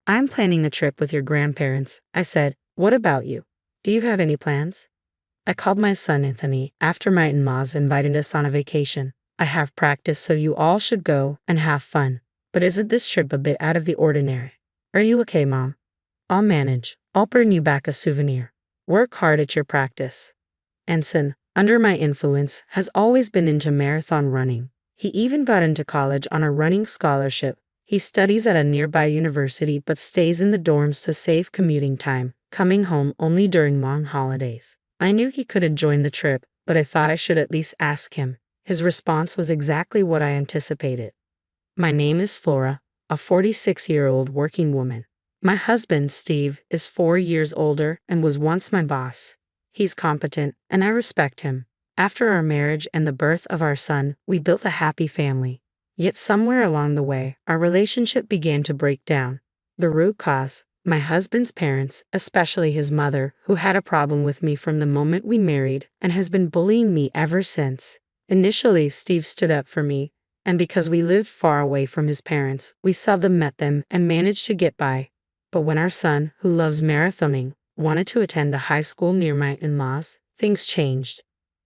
I'm planning a trip with your grandparents, I said. What about you? Do you have any plans? I called my son Anthony after my in-laws invited us on a vacation. I have practice, so you all should go and have fun. But isn't this trip a bit out of the ordinary? Are you okay, Mom? I'll manage. I'll bring you back a souvenir. Work hard at your practice. Ensign, under my influence, has always been into marathon running. He even got into college on a running scholarship. He studies at a nearby university but stays in the dorms to save commuting time, coming home only during long holidays. I knew he couldn't join the trip, but I thought I should at least ask him. His response was exactly what I anticipated. My name is Flora, a 46-year-old working woman. My husband, Steve, is 4 years older and was once my boss. He's competent, and I respect him. After our marriage and the birth of our son, we built a happy family. Yet somewhere along the way, our relationship began to break down. The root cause: my husband's parents, especially his mother, who had a problem with me from the moment we married and has been bullying me ever since. Initially, Steve stood up for me, and because we lived far away from his parents, we seldom met them and managed to get by. But when our son, who loves marathoning, wanted to attend a high school near my in-laws, things changed.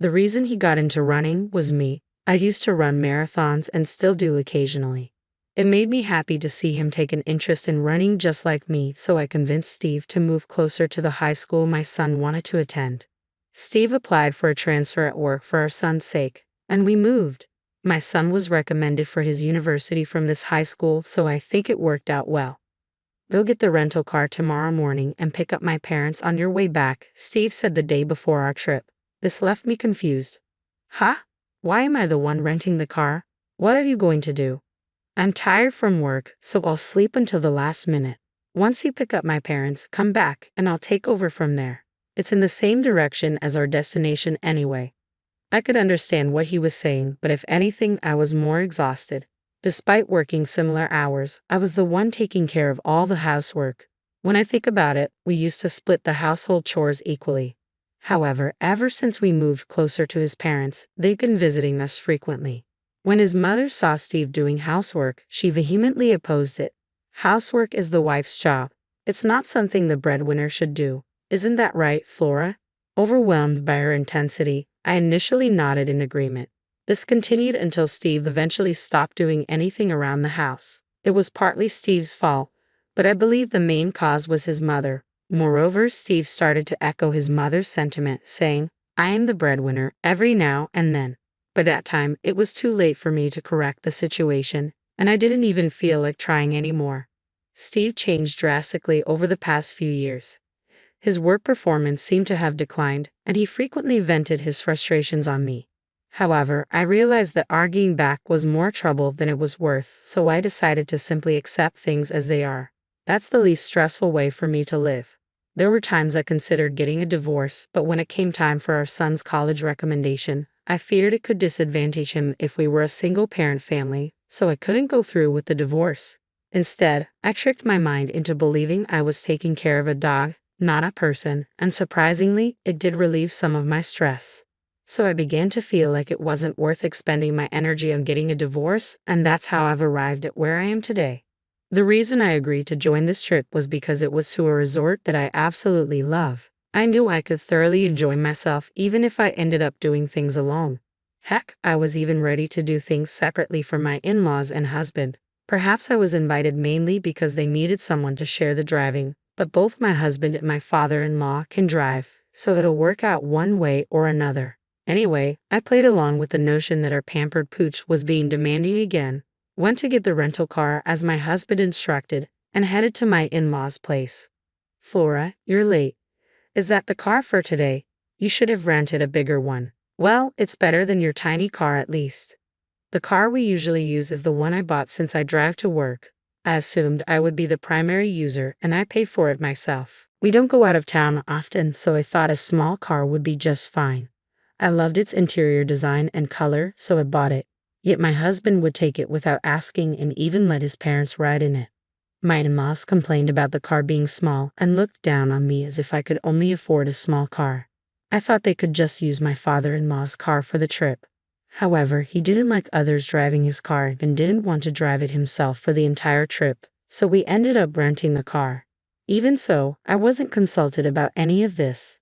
The reason he got into running was me. I used to run marathons and still do occasionally. It made me happy to see him take an interest in running just like me, so I convinced Steve to move closer to the high school my son wanted to attend. Steve applied for a transfer at work for our son's sake, and we moved. My son was recommended for his university from this high school, so I think it worked out well. Go get the rental car tomorrow morning and pick up my parents on your way back, Steve said the day before our trip. This left me confused. Huh? Why am I the one renting the car? What are you going to do? I'm tired from work, so I'll sleep until the last minute. Once you pick up my parents, come back, and I'll take over from there. It's in the same direction as our destination anyway. I could understand what he was saying, but if anything, I was more exhausted. Despite working similar hours, I was the one taking care of all the housework. When I think about it, we used to split the household chores equally. However, ever since we moved closer to his parents, they've been visiting us frequently. When his mother saw Steve doing housework, she vehemently opposed it. Housework is the wife's job. It's not something the breadwinner should do. Isn't that right, Flora? Overwhelmed by her intensity, I initially nodded in agreement. This continued until Steve eventually stopped doing anything around the house. It was partly Steve's fault, but I believe the main cause was his mother. Moreover, Steve started to echo his mother's sentiment, saying, I am the breadwinner, every now and then. By that time, it was too late for me to correct the situation, and I didn't even feel like trying anymore. Steve changed drastically over the past few years. His work performance seemed to have declined, and he frequently vented his frustrations on me. However, I realized that arguing back was more trouble than it was worth, so I decided to simply accept things as they are. That's the least stressful way for me to live. There were times I considered getting a divorce, but when it came time for our son's college recommendation, I feared it could disadvantage him if we were a single-parent family, so I couldn't go through with the divorce. Instead, I tricked my mind into believing I was taking care of a dog, not a person, and surprisingly, it did relieve some of my stress. So I began to feel like it wasn't worth expending my energy on getting a divorce, and that's how I've arrived at where I am today. The reason I agreed to join this trip was because it was to a resort that I absolutely love. I knew I could thoroughly enjoy myself even if I ended up doing things alone. Heck, I was even ready to do things separately from my in-laws and husband. Perhaps I was invited mainly because they needed someone to share the driving, but both my husband and my father-in-law can drive, so it'll work out one way or another. Anyway, I played along with the notion that our pampered pooch was being demanding again, went to get the rental car as my husband instructed, and headed to my in-laws' place. Flora, you're late. Is that the car for today? You should have rented a bigger one. Well, it's better than your tiny car at least. The car we usually use is the one I bought since I drive to work. I assumed I would be the primary user and I pay for it myself. We don't go out of town often, so I thought a small car would be just fine. I loved its interior design and color, so I bought it. Yet my husband would take it without asking and even let his parents ride in it. My in-laws complained about the car being small and looked down on me as if I could only afford a small car. I thought they could just use my father-in-law's car for the trip. However, he didn't like others driving his car and didn't want to drive it himself for the entire trip, so we ended up renting the car. Even so, I wasn't consulted about any of this.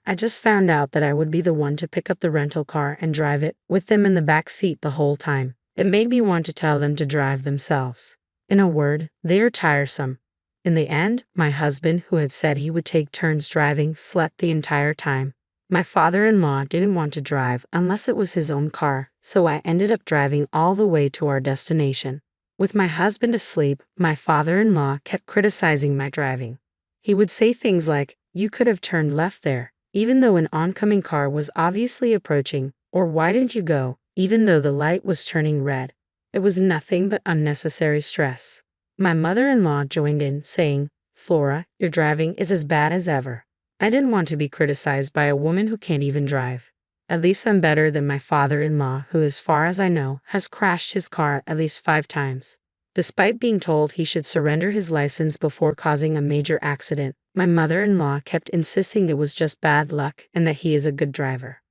I just found out that I would be the one to pick up the rental car and drive it, with them in the back seat the whole time. It made me want to tell them to drive themselves. In a word, they are tiresome. In the end, my husband, who had said he would take turns driving, slept the entire time. My father-in-law didn't want to drive unless it was his own car, so I ended up driving all the way to our destination. With my husband asleep, my father-in-law kept criticizing my driving. He would say things like, "You could have turned left there, even though an oncoming car was obviously approaching," or "Why didn't you go, even though the light was turning red?" It was nothing but unnecessary stress. My mother-in-law joined in, saying, "Flora, your driving is as bad as ever." I didn't want to be criticized by a woman who can't even drive. At least I'm better than my father-in-law, who, as far as I know, has crashed his car at least 5 times. Despite being told he should surrender his license before causing a major accident, my mother-in-law kept insisting it was just bad luck and that he is a good driver.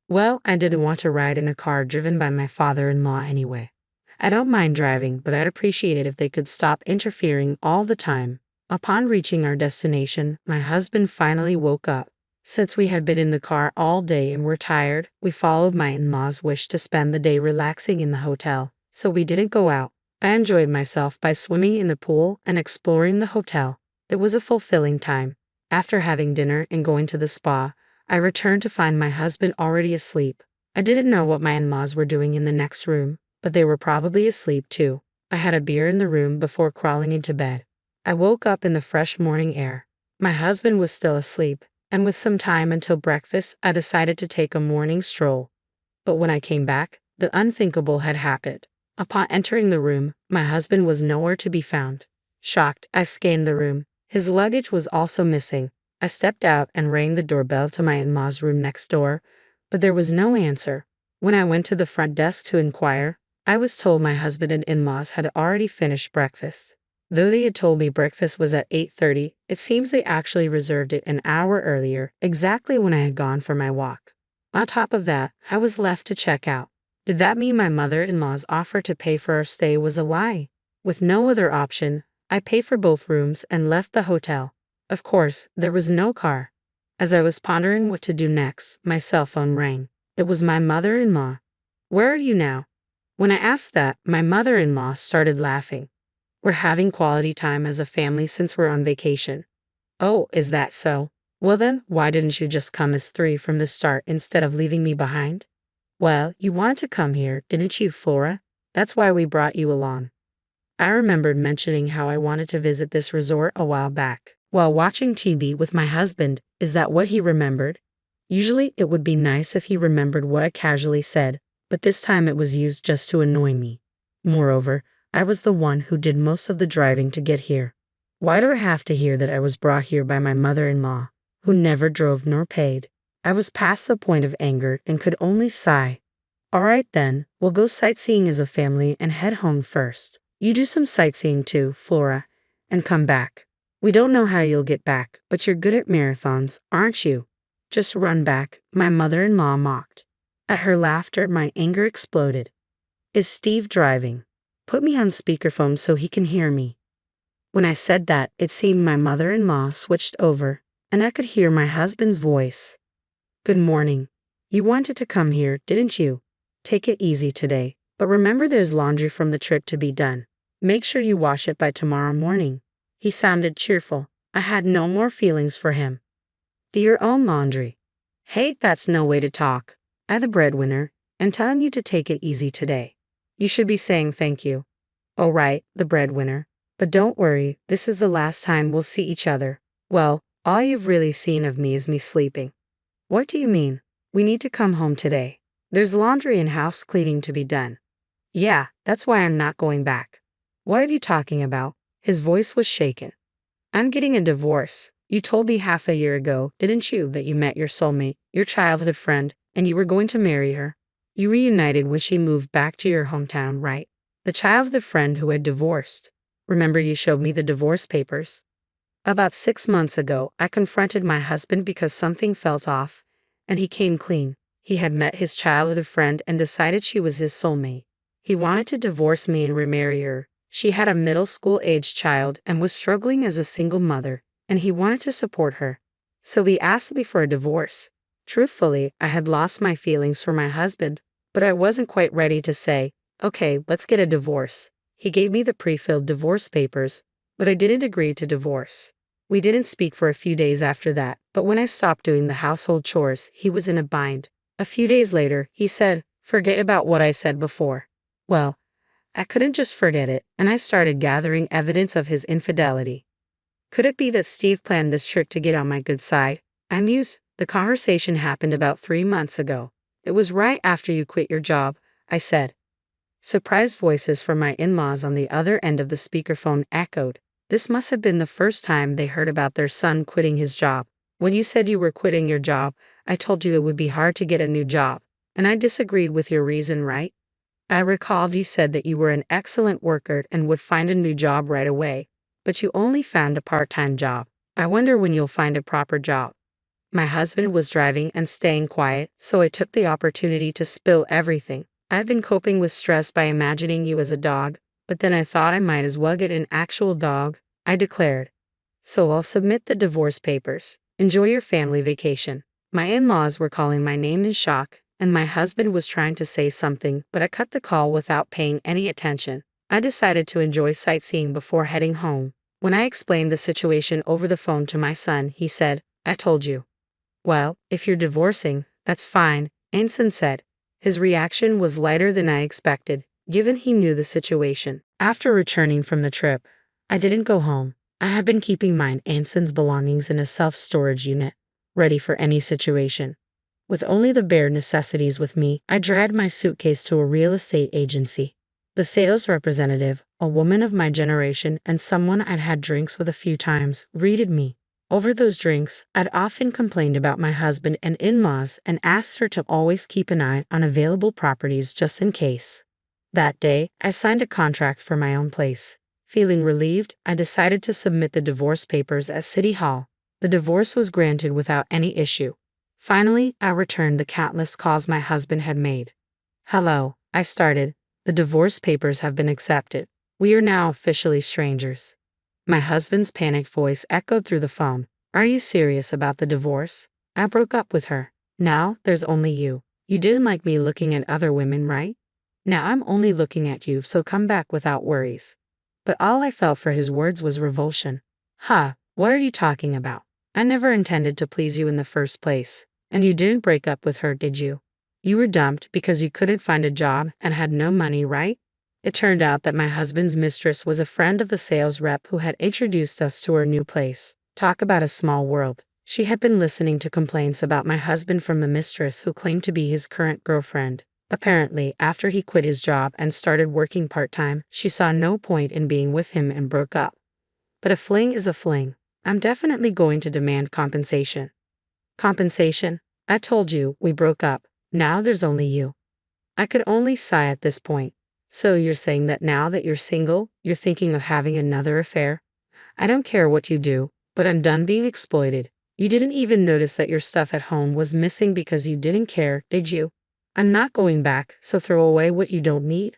Well, I didn't want to ride in a car driven by my father-in-law anyway. I don't mind driving, but I'd appreciate it if they could stop interfering all the time. Upon reaching our destination, my husband finally woke up. Since we had been in the car all day and were tired, we followed my in-laws' wish to spend the day relaxing in the hotel, so we didn't go out. I enjoyed myself by swimming in the pool and exploring the hotel. It was a fulfilling time. After having dinner and going to the spa, I returned to find my husband already asleep. I didn't know what my in-laws were doing in the next room, but they were probably asleep too. I had a beer in the room before crawling into bed. I woke up in the fresh morning air. My husband was still asleep, and with some time until breakfast, I decided to take a morning stroll. But when I came back, the unthinkable had happened. Upon entering the room, my husband was nowhere to be found. Shocked, I scanned the room. His luggage was also missing. I stepped out and rang the doorbell to my in-laws' room next door, but there was no answer. When I went to the front desk to inquire, I was told my husband and in-laws had already finished breakfast. Though they had told me breakfast was at 8:30, it seems they actually reserved it an hour earlier, exactly when I had gone for my walk. On top of that, I was left to check out. Did that mean my mother-in-law's offer to pay for our stay was a lie? With no other option, I paid for both rooms and left the hotel. Of course, there was no car. As I was pondering what to do next, my cell phone rang. It was my mother-in-law. "Where are you now?" When I asked that, my mother-in-law started laughing. "We're having quality time as a family since we're on vacation." "Oh, is that so? Well then, why didn't you just come as 3 from the start instead of leaving me behind?" "Well, you wanted to come here, didn't you, Flora? That's why we brought you along." I remembered mentioning how I wanted to visit this resort a while back, while watching TV with my husband. Is that what he remembered? Usually it would be nice if he remembered what I casually said, but this time it was used just to annoy me. Moreover, I was the one who did most of the driving to get here. Why do I have to hear that I was brought here by my mother-in-law, who never drove nor paid? I was past the point of anger and could only sigh. "All right then, we'll go sightseeing as a family and head home first. You do some sightseeing too, Flora, and come back. We don't know how you'll get back, but you're good at marathons, aren't you? Just run back," my mother-in-law mocked. At her laughter, my anger exploded. "Is Steve driving? Put me on speakerphone so he can hear me." When I said that, it seemed my mother-in-law switched over, and I could hear my husband's voice. "Good morning. You wanted to come here, didn't you? Take it easy today, but remember there's laundry from the trip to be done. Make sure you wash it by tomorrow morning." He sounded cheerful. I had no more feelings for him. "Do your own laundry." "Hey, that's no way to talk. I'm the breadwinner, and telling you to take it easy today. You should be saying thank you." "Oh right, the breadwinner. But don't worry, this is the last time we'll see each other. Well, all you've really seen of me is me sleeping." "What do you mean? We need to come home today. There's laundry and house cleaning to be done." "Yeah, that's why I'm not going back." "What are you talking about?" His voice was shaken. "I'm getting a divorce. You told me half a year ago, didn't you, that you met your soulmate, your childhood friend, and you were going to marry her? You reunited when she moved back to your hometown, right? The childhood friend who had divorced. Remember you showed me the divorce papers?" "About 6 months ago, I confronted my husband because something felt off, and he came clean. He had met his childhood friend and decided she was his soulmate. He wanted to divorce me and remarry her, She had a middle school-aged child and was struggling as a single mother, and he wanted to support her. So he asked me for a divorce. Truthfully, I had lost my feelings for my husband, but I wasn't quite ready to say, "Okay, let's get a divorce." He gave me the pre-filled divorce papers, but I didn't agree to divorce. We didn't speak for a few days after that, but when I stopped doing the household chores, he was in a bind. A few days later, he said, "Forget about what I said before." Well, I couldn't just forget it, and I started gathering evidence of his infidelity. Could it be that Steve planned this trick to get on my good side? I mused. The conversation happened about 3 months ago. It was right after you quit your job, I said. Surprised voices from my in-laws on the other end of the speakerphone echoed. This must have been the first time they heard about their son quitting his job. When you said you were quitting your job, I told you it would be hard to get a new job, and I disagreed with your reason, right? I recalled you said that you were an excellent worker and would find a new job right away, but you only found a part-time job. I wonder when you'll find a proper job. My husband was driving and staying quiet, so I took the opportunity to spill everything. I've been coping with stress by imagining you as a dog, but then I thought I might as well get an actual dog, I declared. So I'll submit the divorce papers. Enjoy your family vacation. My in-laws were calling my name in shock, and my husband was trying to say something, but I cut the call without paying any attention. I decided to enjoy sightseeing before heading home. When I explained the situation over the phone to my son, he said, "I told you." "Well, if you're divorcing, that's fine," Anson said. His reaction was lighter than I expected, given he knew the situation. After returning from the trip, I didn't go home. I had been keeping mine Anson's belongings in a self-storage unit, ready for any situation. With only the bare necessities with me, I dragged my suitcase to a real estate agency. The sales representative, a woman of my generation and someone I'd had drinks with a few times, greeted me. Over those drinks, I'd often complained about my husband and in-laws and asked her to always keep an eye on available properties just in case. That day, I signed a contract for my own place. Feeling relieved, I decided to submit the divorce papers at City Hall. The divorce was granted without any issue. Finally, I returned the countless calls my husband had made. "Hello," I started. "The divorce papers have been accepted. We are now officially strangers." My husband's panicked voice echoed through the phone. "Are you serious about the divorce? I broke up with her. Now there's only you. You didn't like me looking at other women, right? Now I'm only looking at you, so come back without worries." But all I felt for his words was revulsion. What are you talking about? I never intended to please you in the first place. And you didn't break up with her, did you? You were dumped because you couldn't find a job and had no money, right? It turned out that my husband's mistress was a friend of the sales rep who had introduced us to her new place. Talk about a small world. She had been listening to complaints about my husband from the mistress who claimed to be his current girlfriend. Apparently, after he quit his job and started working part-time, she saw no point in being with him and broke up. But a fling is a fling. I'm definitely going to demand compensation. Compensation? I told you, we broke up. Now there's only you. I could only sigh at this point. So you're saying that now that you're single, you're thinking of having another affair? I don't care what you do, but I'm done being exploited. You didn't even notice that your stuff at home was missing because you didn't care, did you? I'm not going back, so throw away what you don't need.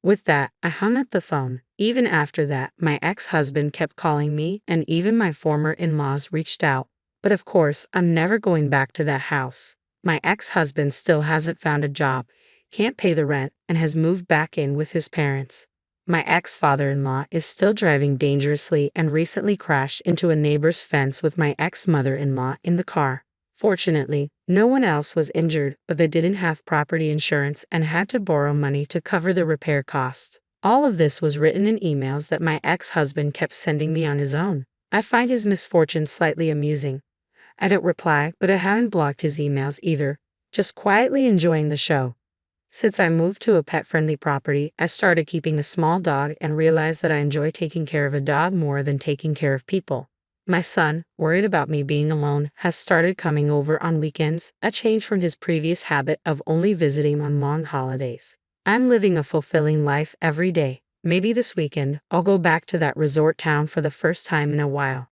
With that, I hung up the phone. Even after that, my ex-husband kept calling me, and even my former in-laws reached out. But of course, I'm never going back to that house. My ex-husband still hasn't found a job, can't pay the rent, and has moved back in with his parents. My ex-father-in-law is still driving dangerously and recently crashed into a neighbor's fence with my ex-mother-in-law in the car. Fortunately, no one else was injured, but they didn't have property insurance and had to borrow money to cover the repair cost. All of this was written in emails that my ex-husband kept sending me on his own. I find his misfortune slightly amusing. I don't reply, but I haven't blocked his emails either, just quietly enjoying the show. Since I moved to a pet-friendly property, I started keeping a small dog and realized that I enjoy taking care of a dog more than taking care of people. My son, worried about me being alone, has started coming over on weekends, a change from his previous habit of only visiting on long holidays. I'm living a fulfilling life every day. Maybe this weekend, I'll go back to that resort town for the first time in a while.